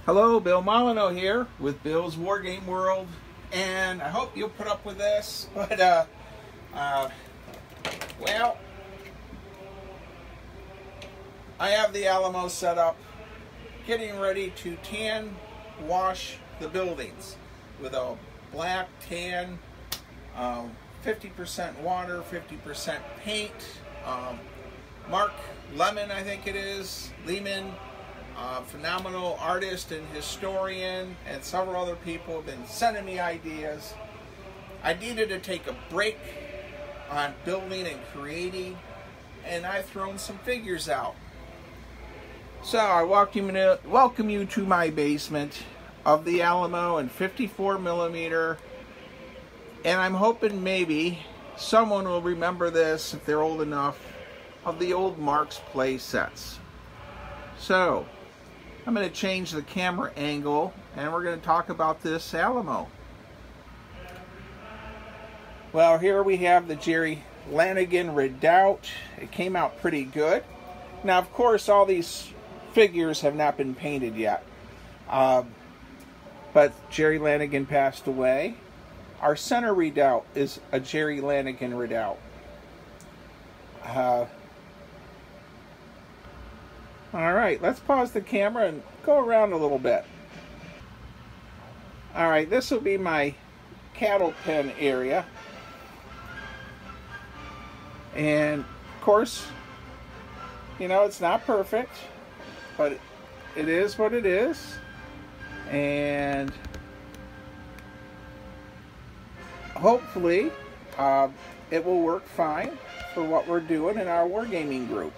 Hello, Bill Molyneux here with Bill's Wargame World, and I hope you'll put up with this, but, well, I have the Alamo set up, getting ready to tan wash the buildings with a black tan, 50% water, 50% paint. Mark Lemon, I think it is, Lehman, phenomenal artist and historian, and several other people have been sending me ideas. I needed to take a break on building and creating, and I've thrown some figures out. So I welcome you to my basement of the Alamo in 54mm, and I'm hoping maybe someone will remember this, if they're old enough, of the old Mark's play sets. So I'm going to change the camera angle, and we're going to talk about this Alamo. Well, here we have the Jerry Lanigan Redoubt. It came out pretty good. Now, of course, all these figures have not been painted yet. But Jerry Lanigan passed away. Our center redoubt is a Jerry Lanigan Redoubt. Alright, let's pause the camera and go around a little bit. Alright, this will be my cattle pen area. And, of course, you know, it's not perfect, but it is what it is. And hopefully, it will work fine for what we're doing in our wargaming group.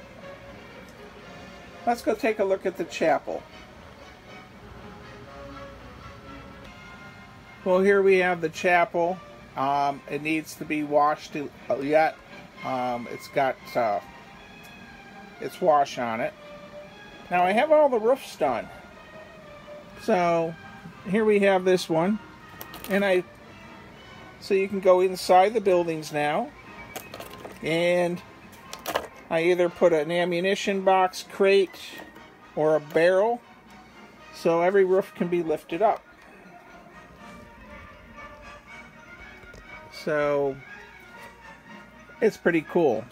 Let's go take a look at the chapel. Well, here we have the chapel. It needs to be washed yet. It's got its wash on it. Now I have all the roofs done. So here we have this one, and so you can go inside the buildings now, and I either put an ammunition box, crate, or a barrel, so every roof can be lifted up. So it's pretty cool.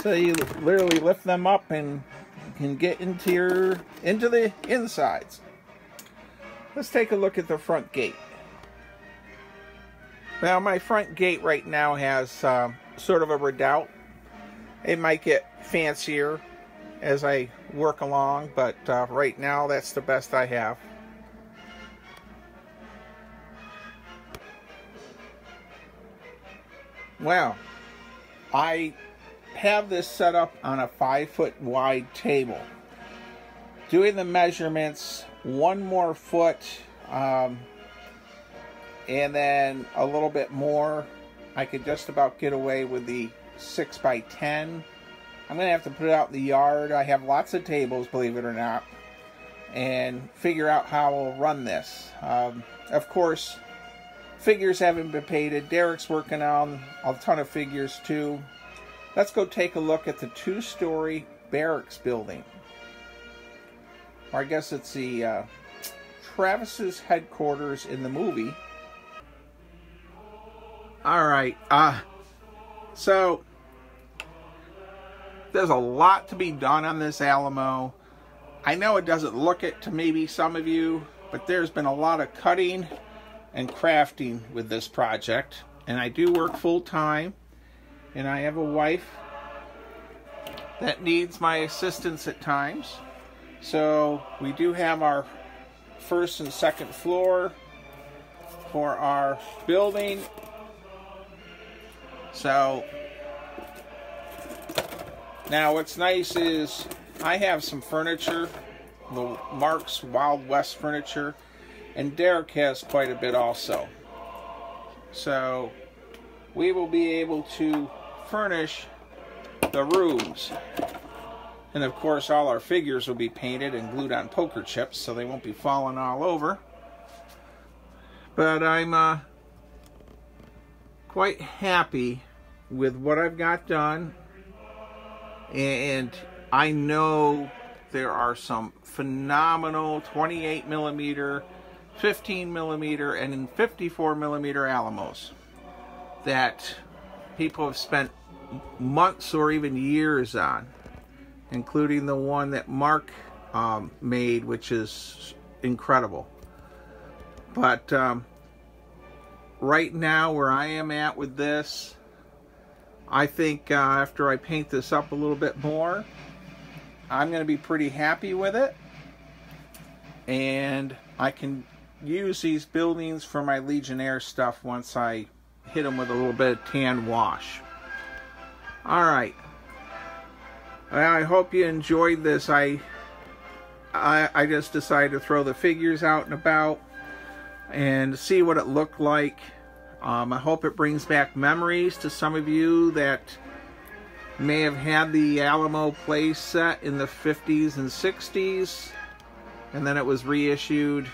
So you literally lift them up and can get into the insides. Let's take a look at the front gate. Now, my front gate right now has sort of a redoubt. It might get fancier as I work along, but right now that's the best I have. Well, I have this set up on a 5-foot wide table. Doing the measurements, 1 more foot, and then a little bit more, I could just about get away with the 6x10. I'm going to have to put it out in the yard. I have lots of tables, believe it or not, and figure out how I'll run this. Of course, figures haven't been painted. Derek's working on a ton of figures too. Let's go take a look at the 2-story barracks building. Or I guess it's the Travis's headquarters in the movie. Alright, so there's a lot to be done on this Alamo. I know it doesn't look it to maybe some of you, but there's been a lot of cutting and crafting with this project. And I do work full-time, and I have a wife that needs my assistance at times. So we do have our 1st and 2nd floor for our building. So now what's nice is I have some furniture, the Mark's Wild West furniture, and Derek has quite a bit also. So we will be able to furnish the rooms. And of course all our figures will be painted and glued on poker chips so they won't be falling all over. But I'm quite happy with what I've got done, and I know there are some phenomenal 28 millimeter, 15 millimeter, and 54 millimeter Alamos that people have spent months or even years on, including the one that Mark made, which is incredible. But right now, where I am at with this, I think after I paint this up a little bit more, I'm going to be pretty happy with it, and I can use these buildings for my Legionnaire stuff once I hit them with a little bit of tan wash. Alright, well, I hope you enjoyed this. I just decided to throw the figures out and about and see what it looked like. I hope it brings back memories to some of you that may have had the Alamo play set in the 50s and 60s, and then it was reissued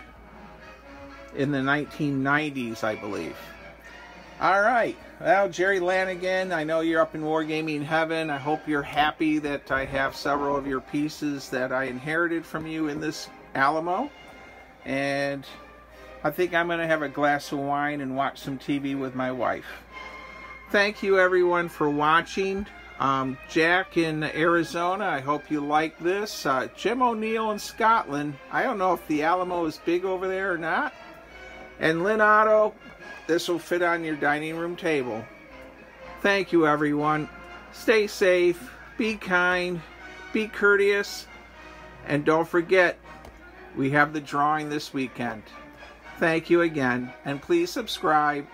in the 1990s, I believe. Alright, well, Jerry Lanigan, I know you're up in Wargaming Heaven. I hope you're happy that I have several of your pieces that I inherited from you in this Alamo. And I think I'm going to have a glass of wine and watch some TV with my wife. Thank you, everyone, for watching. Jack in Arizona, I hope you like this. Jim O'Neill in Scotland, I don't know if the Alamo is big over there or not. And Lynn Otto, this will fit on your dining room table. Thank you, everyone. Stay safe, be kind, be courteous, and don't forget, we have the drawing this weekend. Thank you again, and please subscribe.